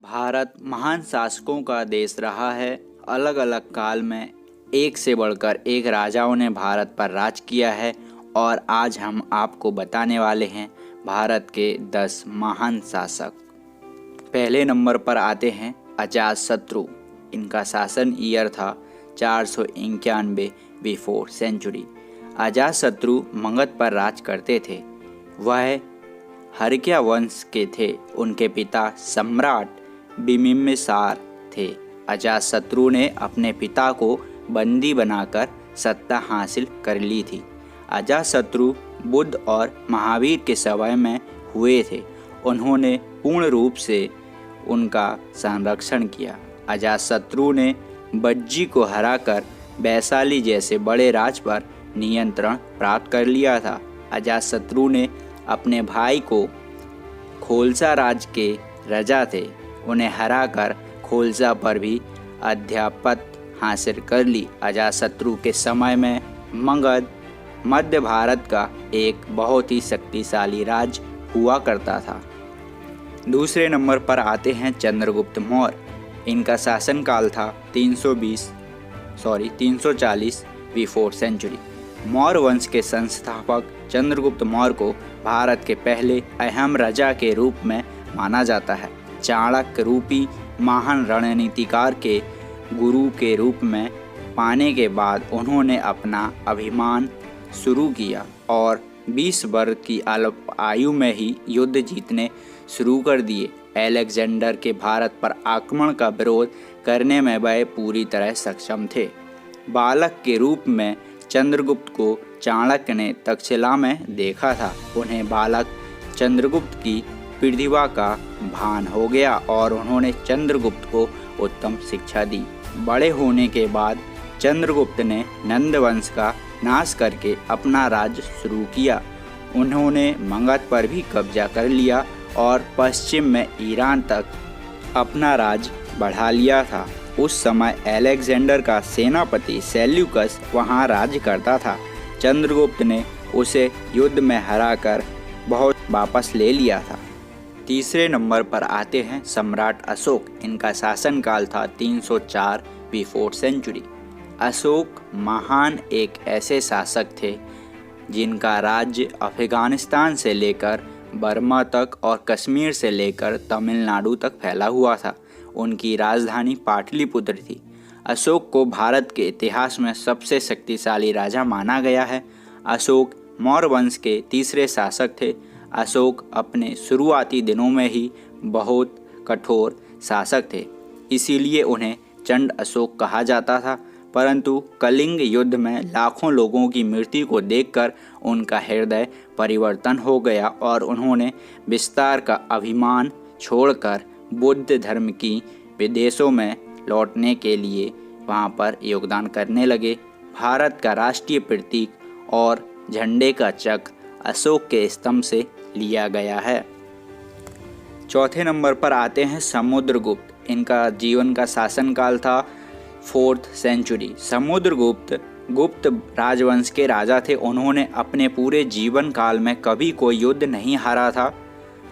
भारत महान शासकों का देश रहा है। अलग अलग काल में एक से बढ़कर एक राजाओं ने भारत पर राज किया है और आज हम आपको बताने वाले हैं भारत के 10 महान शासक। पहले नंबर पर आते हैं अजातशत्रु। इनका शासन ईयर था 491 बिफोर सेंचुरी। अजातशत्रु मगध पर राज करते थे। वह हर्ष्य वंश के थे। उनके पिता सम्राट बिंबिसार थे। अजातशत्रु ने अपने पिता को बंदी बनाकर सत्ता हासिल कर ली थी। अजातशत्रु बुद्ध और महावीर के समय में हुए थे। उन्होंने पूर्ण रूप से उनका संरक्षण किया। अजातशत्रु ने बज्जी को हराकर वैशाली जैसे बड़े राज पर नियंत्रण प्राप्त कर लिया था। अजातशत्रु ने अपने भाई को खोलसा राज के राजा थे, उन्हें हराकर खोलसा पर भी आधिपत्य हासिल कर ली। अजातशत्रु के समय में मगध मध्य भारत का एक बहुत ही शक्तिशाली राज्य हुआ करता था। दूसरे नंबर पर आते हैं चंद्रगुप्त मौर्य। इनका शासनकाल था 340 बिफोर सेंचुरी। मौर्य वंश के संस्थापक चंद्रगुप्त मौर्य को भारत के पहले अहम राजा के रूप में माना जाता है। चाणक्य रूपी महान रणनीतिकार के गुरु के रूप में पाने के बाद उन्होंने अपना अभिमान शुरू किया और 20 वर्ष की आयु में ही युद्ध जीतने शुरू कर दिए। अलेक्जेंडर के भारत पर आक्रमण का विरोध करने में वह पूरी तरह सक्षम थे। बालक के रूप में चंद्रगुप्त को चाणक्य ने तक्षशिला में देखा था। उन्हें बालक चंद्रगुप्त की प्रतिभा का भान हो गया और उन्होंने चंद्रगुप्त को उत्तम शिक्षा दी। बड़े होने के बाद चंद्रगुप्त ने नंद वंश का नाश करके अपना राज्य शुरू किया। उन्होंने मगध पर भी कब्जा कर लिया और पश्चिम में ईरान तक अपना राज्य बढ़ा लिया था। उस समय अलेक्जेंडर का सेनापति सेल्यूकस वहां राज्य करता था। चंद्रगुप्त ने उसे युद्ध में हराकर बहुत वापस ले लिया था। तीसरे नंबर पर आते हैं सम्राट अशोक। इनका शासनकाल था 304 बिफोर सेंचुरी। अशोक महान एक ऐसे शासक थे जिनका राज्य अफगानिस्तान से लेकर बर्मा तक और कश्मीर से लेकर तमिलनाडु तक फैला हुआ था। उनकी राजधानी पाटलिपुत्र थी। अशोक को भारत के इतिहास में सबसे शक्तिशाली राजा माना गया है। अशोक मौर्य वंश के तीसरे शासक थे। अशोक अपने शुरुआती दिनों में ही बहुत कठोर शासक थे, इसीलिए उन्हें चंड अशोक कहा जाता था। परंतु कलिंग युद्ध में लाखों लोगों की मृत्यु को देखकर उनका हृदय परिवर्तन हो गया और उन्होंने विस्तार का अभिमान छोड़कर बुद्ध धर्म की विदेशों में लौटने के लिए वहां पर योगदान करने लगे। भारत का राष्ट्रीय प्रतीक और झंडे का चक्र अशोक के स्तंभ से लिया गया है। चौथे नंबर पर आते हैं समुद्रगुप्त। इनका जीवन का शासनकाल था 4th सेंचुरी। समुद्रगुप्त गुप्त राजवंश के राजा थे। उन्होंने अपने पूरे जीवन काल में कभी कोई युद्ध नहीं हारा था।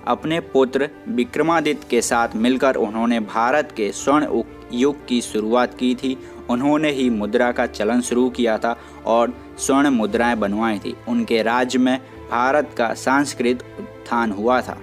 अपने पुत्र विक्रमादित्य के साथ मिलकर उन्होंने भारत के स्वर्ण युग की शुरुआत की थी। उन्होंने ही मुद्रा का चलन शुरू किया था और स्वर्ण मुद्राएं बनवाई थी। उनके राज्य में भारत का सांस्कृतिक उत्थान हुआ था।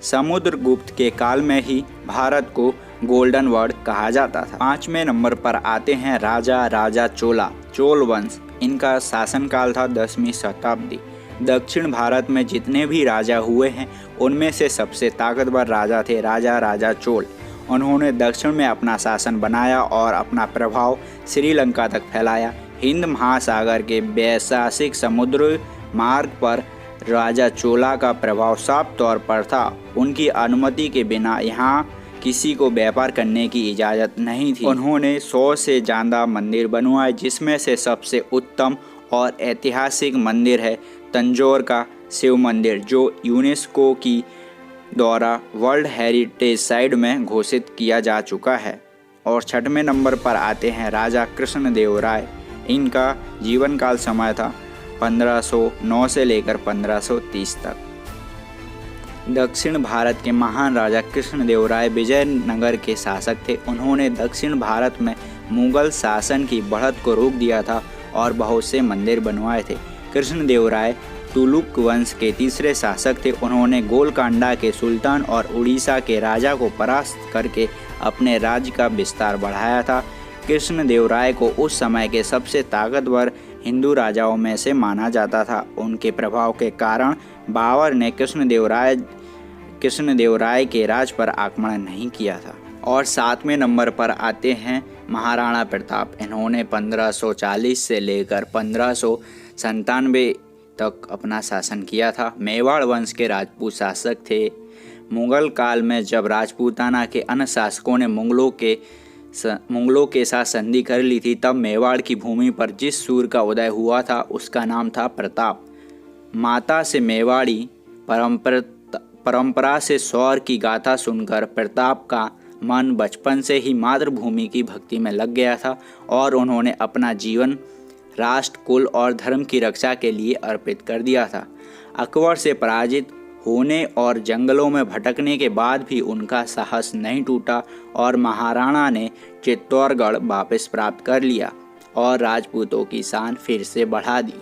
समुद्रगुप्त के काल में ही भारत को गोल्डन वर्ल्ड कहा जाता था। 5वें नंबर पर आते हैं राजा चोला। चोल वंश। इनका शासनकाल था 10वीं शताब्दी। दक्षिण भारत में जितने भी राजा हुए हैं उनमें से सबसे ताकतवर राजा थे राजा चोल। उन्होंने दक्षिण में अपना शासन बनाया और अपना प्रभाव श्रीलंका तक फैलाया। हिंद महासागर के वैशासिक समुद्र मार्ग पर राजा चोला का प्रभाव साफ तौर पर था। उनकी अनुमति के बिना यहाँ किसी को व्यापार करने की इजाज़त नहीं थी। उन्होंने 100 से ज़्यादा मंदिर बनवाए, जिसमें से सबसे उत्तम और ऐतिहासिक मंदिर है तंजौर का शिव मंदिर, जो यूनेस्को की द्वारा वर्ल्ड हेरिटेज साइट में घोषित किया जा चुका है। और 6वें नंबर पर आते हैं राजा कृष्णदेवराय। इनका जीवन काल समय था 1509 से लेकर 1530 तक। दक्षिण भारत के महान राजा कृष्णदेवराय विजयनगर के शासक थे। उन्होंने दक्षिण भारत में मुगल शासन की बढ़त को रोक दिया था और बहुत से मंदिर बनवाए थे। कृष्णदेवराय तुलुक वंश के तीसरे शासक थे। उन्होंने गोलकांडा के सुल्तान और उड़ीसा के राजा को परास्त करके अपने राज्य का विस्तार बढ़ाया था। कृष्णदेवराय को उस समय के सबसे ताकतवर हिंदू राजाओं में से माना जाता था। उनके प्रभाव के कारण बाबर ने कृष्णदेवराय के राज पर आक्रमण नहीं किया था। और 7वें नंबर पर आते हैं महाराणा प्रताप। इन्होंने 1540 से लेकर 1597 तक अपना शासन किया था। मेवाड़ वंश के राजपूत शासक थे। मुगल काल में जब राजपूताना के अन्य शासकों ने मुगलों के साथ संधि कर ली थी, तब मेवाड़ की भूमि पर जिस सूर्य का उदय हुआ था उसका नाम था प्रताप। माता से मेवाड़ी परंपरा से शौर्य की गाथा सुनकर प्रताप का मन बचपन से ही मातृभूमि की भक्ति में लग गया था और उन्होंने अपना जीवन राष्ट्र, कुल और धर्म की रक्षा के लिए अर्पित कर दिया था। अकबर से पराजित होने और जंगलों में भटकने के बाद भी उनका साहस नहीं टूटा और महाराणा ने चित्तौड़गढ़ वापस प्राप्त कर लिया और राजपूतों की शान फिर से बढ़ा दी।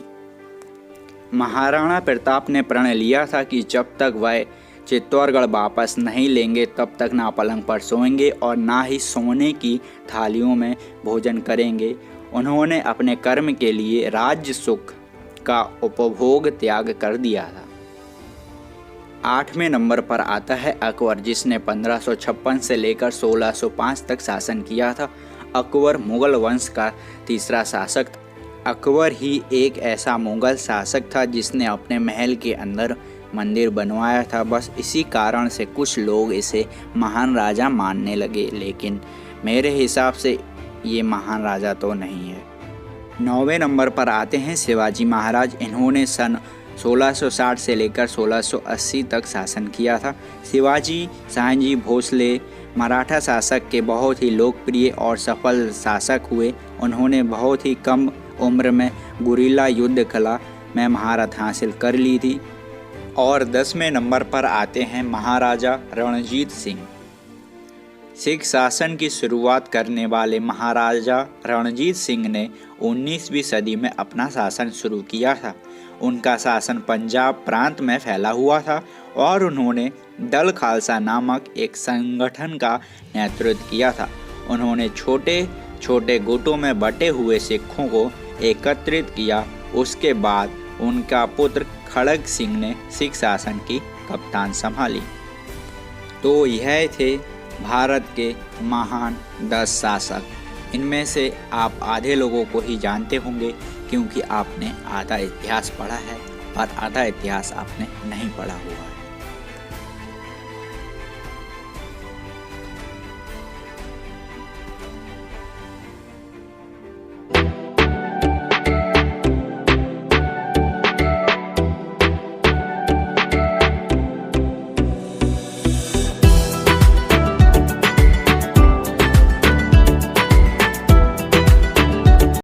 महाराणा प्रताप ने प्रण लिया था कि जब तक वह चित्तौड़गढ़ वापस नहीं लेंगे तब तक ना पलंग पर सोएंगे और ना ही सोने की थालियों में भोजन करेंगे। उन्होंने अपने कर्म के लिए राज्य सुख का उपभोग त्याग कर दिया था। 8वें नंबर पर आता है अकबर, जिसने 1556 से लेकर 1605 तक शासन किया था। अकबर मुगल वंश का तीसरा शासक था। अकबर ही एक ऐसा मुगल शासक था जिसने अपने महल के अंदर मंदिर बनवाया था। बस इसी कारण से कुछ लोग इसे महान राजा मानने लगे, लेकिन मेरे हिसाब से ये महान राजा तो नहीं है। 9वें नंबर पर आते हैं शिवाजी महाराज। इन्होंने सन 1660 से लेकर 1680 तक शासन किया था। शिवाजी शहाजी भोसले मराठा शासक के बहुत ही लोकप्रिय और सफल शासक हुए। उन्होंने बहुत ही कम उम्र में गुरिल्ला युद्ध कला में महारत हासिल कर ली थी। और 10वें नंबर पर आते हैं महाराजा रणजीत सिंह। सिख शासन की शुरुआत करने वाले महाराजा रणजीत सिंह ने 19वीं सदी में अपना शासन शुरू किया था। उनका शासन पंजाब प्रांत में फैला हुआ था और उन्होंने दल खालसा नामक एक संगठन का नेतृत्व किया था। उन्होंने छोटे छोटे गुटों में बटे हुए सिखों को एकत्रित किया। उसके बाद उनका पुत्र खड़ग सिंह ने सिख शासन की कप्तान संभाली। तो यह थे भारत के महान 10 शासक। इनमें से आप आधे लोगों को ही जानते होंगे क्योंकि आपने आधा इतिहास पढ़ा है और आधा इतिहास आपने नहीं पढ़ा हुआ है।